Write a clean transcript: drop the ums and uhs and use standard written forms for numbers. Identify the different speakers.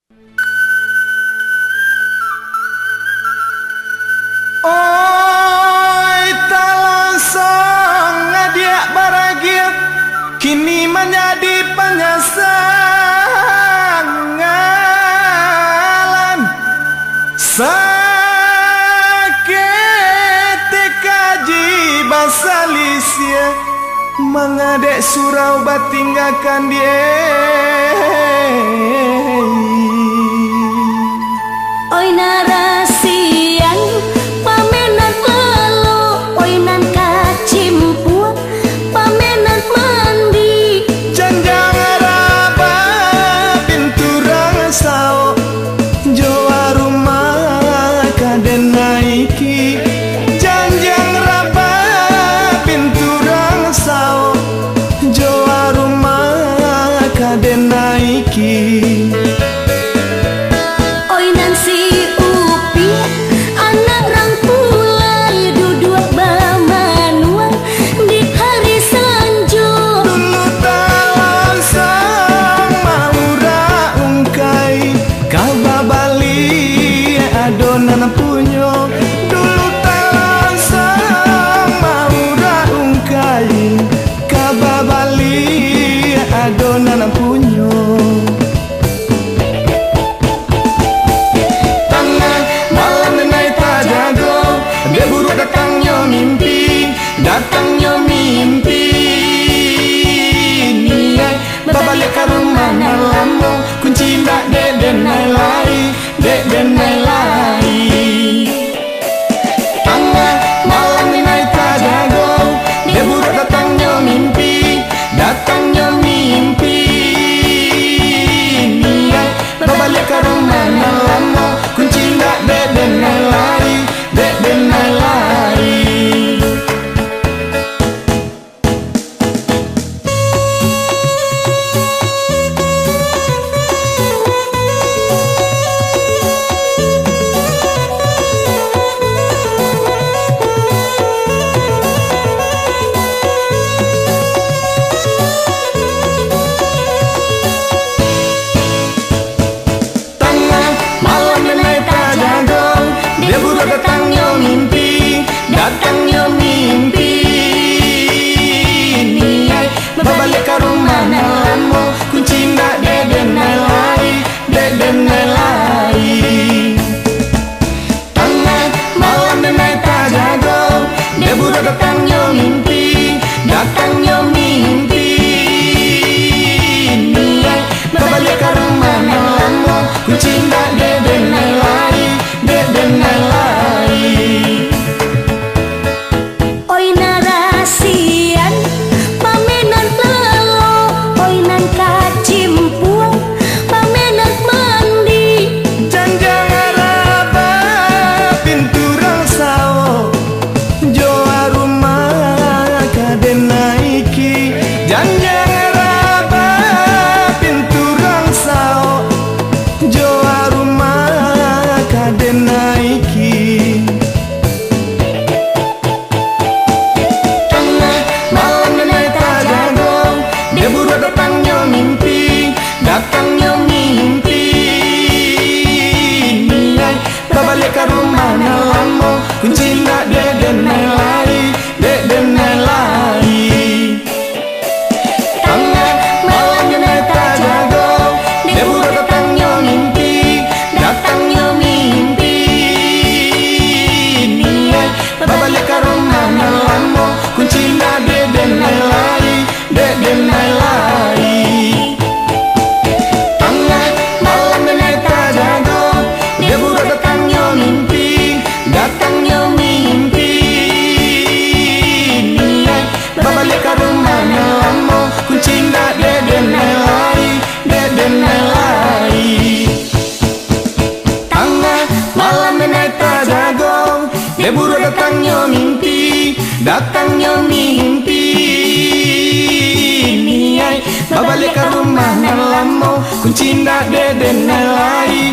Speaker 1: Oi talangsong ngadiak baragia kini menjadi penyesalan sakit kaji basalisia mengadek surau batinggakan dia.
Speaker 2: Oi narasian pamenan lelo, oi nan kacimpuan pamenan mandi
Speaker 1: Janjang raba pinturang sao Jawa rumah kaden naiki Janjang raba pinturang sao Jawa rumah kaden naiki adonan punyo dulu talangsang maura ungkai kababali adonan punyo tangan malam nenai tak jago dia buruk datangnya mimpi niai babalik ke rumah nalamu kunci ndak deden nai tangan malam ni naik tak jago dia buruk datangnya mimpi niai babalik ke rumah nalamu kunci ndak deden nai lari. Datangnya mimpi niai babalik ke rumah nalamu kunci ndak deden nai lari. Tangan malam nenai tak jago dia budak datangnya mimpi niai babalik ke rumah nalamu kunci ndak deden nai lari. Janjang raba pinturang sao Jawa rumah kaden naiki tengah malam nenai tak jago dia buruk datangnya mimpi niai babalik ke rumah nalamu kunci ndak deden nai lari. Babalik ke rumah nalamu kunci ndak deden nai lari. Tengah malam nenai tak jago dia buruk datangnya mimpi niai babalik ke rumah nalamu kunci ndak deden nai lari. Tengah malam nenai tak jago dia buruk datangnya mimpi niai babalik ke rumah nalamu kunci ndak deden nai lari.